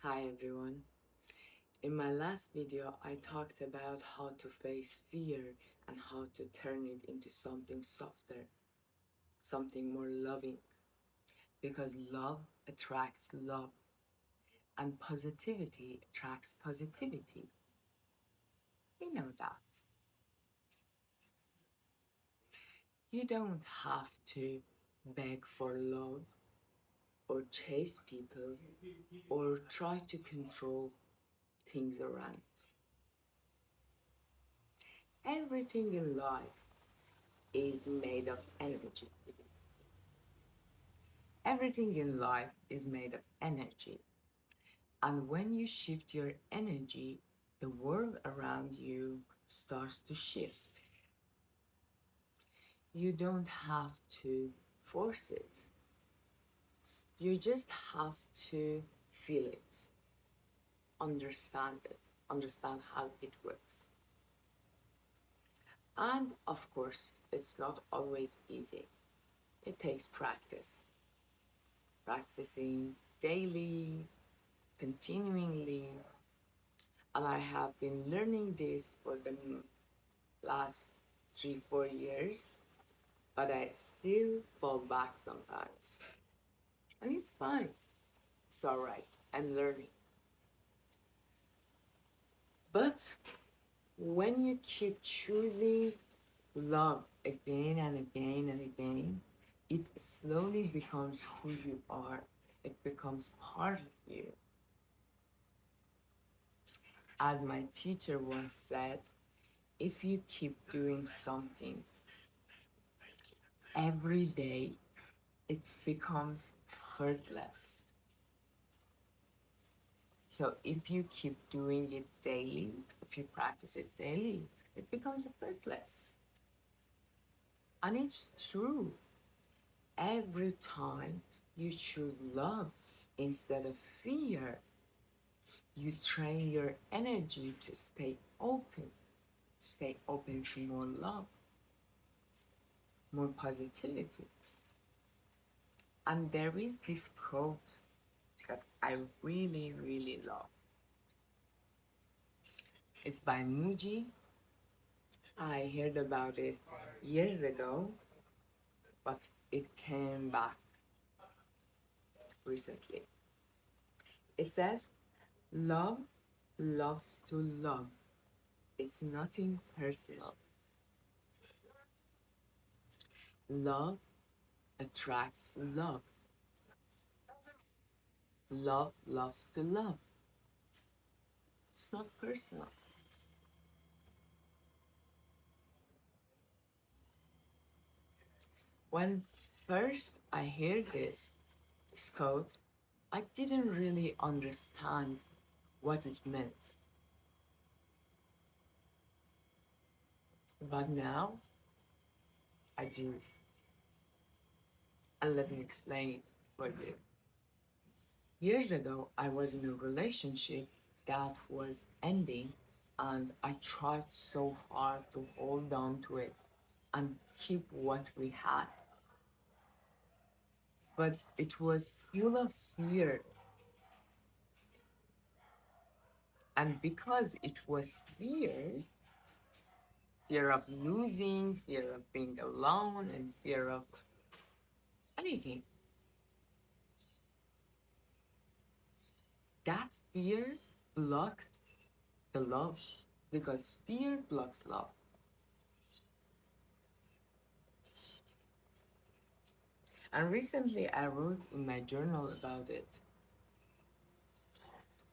Hi everyone. In my last video, I talked about how to face fear and how to turn it into something softer, something more loving. Because love attracts love and positivity attracts positivity. We know that. You don't have to beg for love or chase people or try to control things around. Everything in life is made of energy. Everything in life is made of energy. And when you shift your energy, the world around you starts to shift. You don't have to force it. You just have to feel it, understand how it works. And of course, it's not always easy. It takes practice. Practicing daily, continually, and I have been learning this for the last 3-4 years, but I still fall back sometimes. And it's fine. It's all right. I'm learning. But when you keep choosing love again and again and again, it slowly becomes who you are. It becomes part of you. As my teacher once said, if you keep doing something every day, it becomes effortless. So if you keep doing it daily, if you practice it daily, it becomes effortless. And it's true. Every time you choose love instead of fear, you train your energy to stay open to more love, more positivity. And there is this quote that I really, really love. It's by Mooji. I heard about it years ago, but it came back recently. It says, love loves to love. It's nothing personal. Love attracts love. Love loves to love. It's not personal. When first I heard this quote, I didn't really understand what it meant. But now I do. And let me explain it for you. Years ago, I was in a relationship that was ending, and I tried so hard to hold on to it and keep what we had. But it was full of fear. And because it was fear of losing, fear of being alone, and fear of anything, that fear blocked the love because fear blocks love. And recently I wrote in my journal about it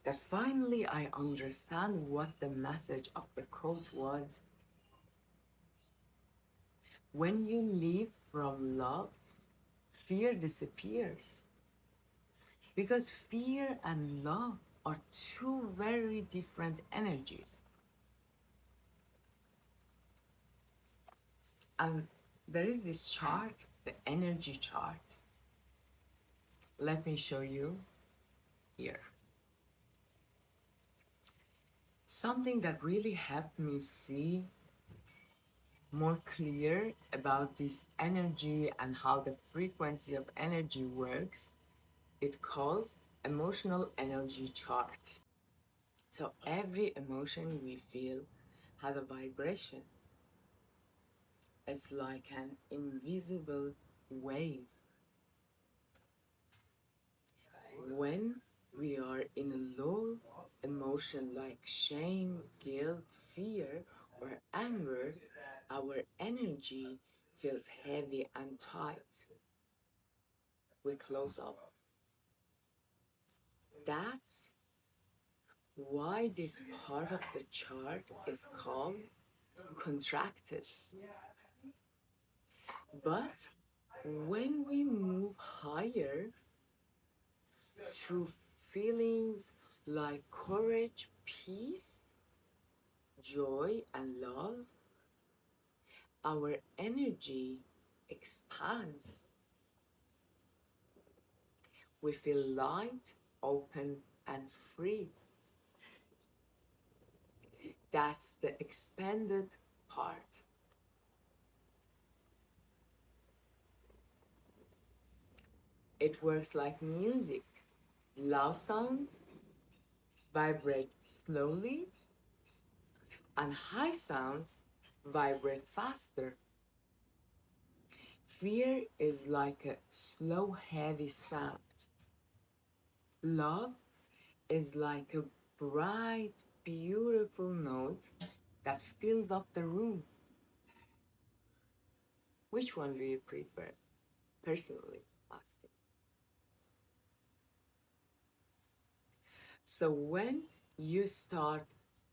that finally I understand what the message of the quote was. When you live from love, fear disappears. Because fear and love are two very different energies. And there is this chart, the energy chart. Let me show you here. Something that really helped me see more clear about this energy and how the frequency of energy works, it calls emotional energy chart. So every emotion we feel has a vibration. It's like an invisible wave. When we are in a low emotion like shame, guilt, fear, or anger, our energy feels heavy and tight. We close up. That's why this part of the chart is called contracted. But when we move higher through feelings like courage, peace, joy, and love, our energy expands. We feel light, open, and free. That's the expanded part. It works like music. Low sound vibrate slowly, and high sounds vibrate faster. Fear is like a slow, heavy sound. Love is like a bright, beautiful note that fills up the room. Which one do you prefer? Personally asking. So when you start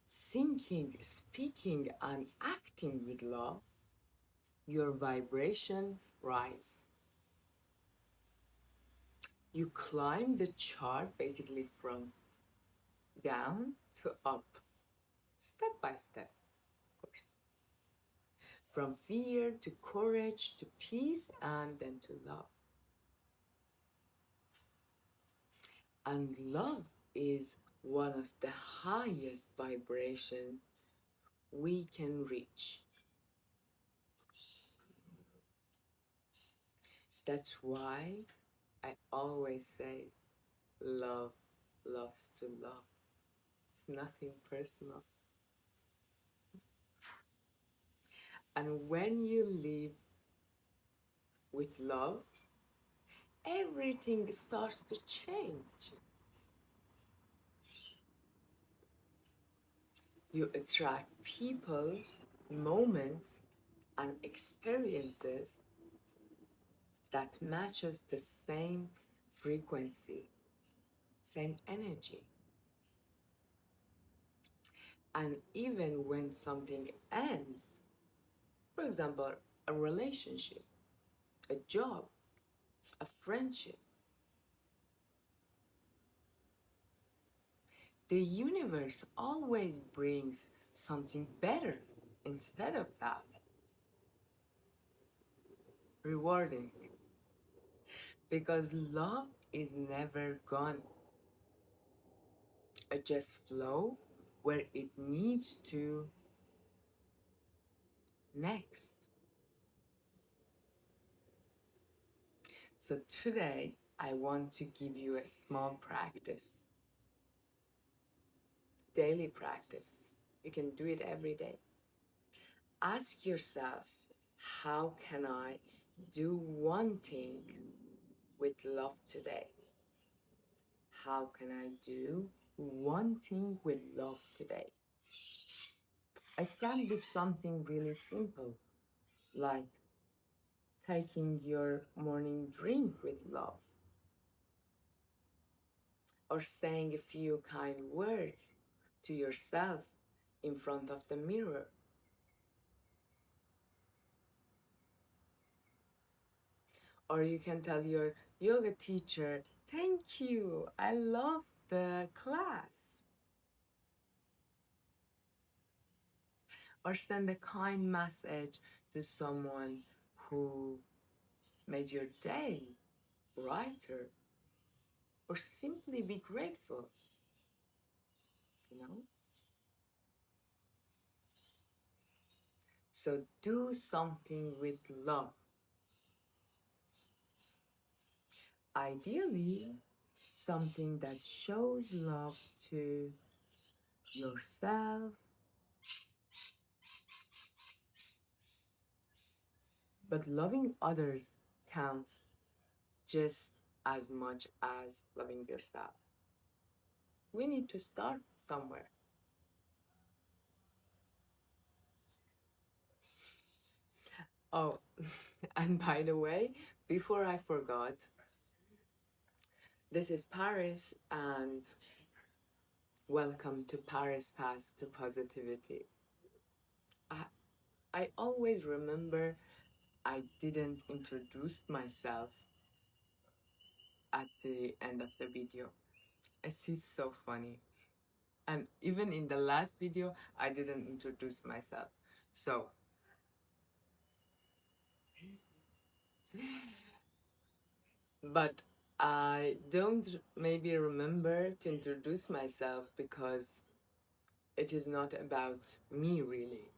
thinking, speaking, and acting with love, your vibration rise. You climb the chart basically from down to up, step by step, of course. From fear to courage to peace and then to love. And love is one of the highest vibration we can reach. That's why I always say love loves to love. It's nothing personal. And when you live with love, everything starts to change. You attract people, moments, and experiences that matches the same frequency, same energy. And even when something ends, for example, a relationship, a job, a friendship, the universe always brings something better instead of that. Rewarding. Because love is never gone. It just flow where it needs to next. So today I want to give you a small practice. Daily practice. You can do it every day. Ask yourself, how can I do one thing with love today? How can I do one thing with love today? It can be something really simple, like taking your morning drink with love, or saying a few kind words to yourself in front of the mirror. Or you can tell your yoga teacher, thank you, I love the class. Or send a kind message to someone who made your day brighter. Or simply be grateful, you know? So do something with love. Ideally, something that shows love to yourself, but loving others counts just as much as loving yourself. We need to start somewhere. Oh, and by the way, before I forgot, this is Paris, and welcome to Paris Path to Positivity. I, I always remember I didn't introduce myself at the end of the video. It's so funny. And even in the last video, I didn't introduce myself. So, but I don't maybe remember to introduce myself because it is not about me really.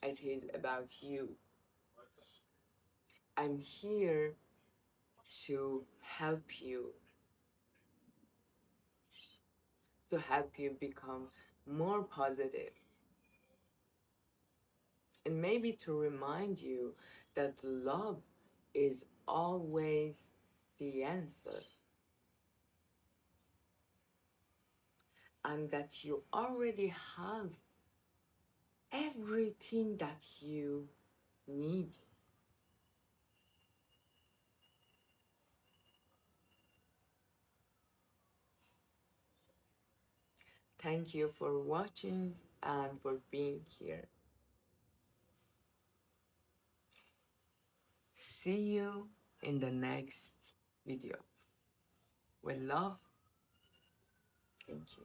It is about you. I'm here to help you become more positive, and maybe to remind you that love is always the answer, and that you already have everything that you need. Thank you for watching and for being here. See you in the next video. With love, thank you.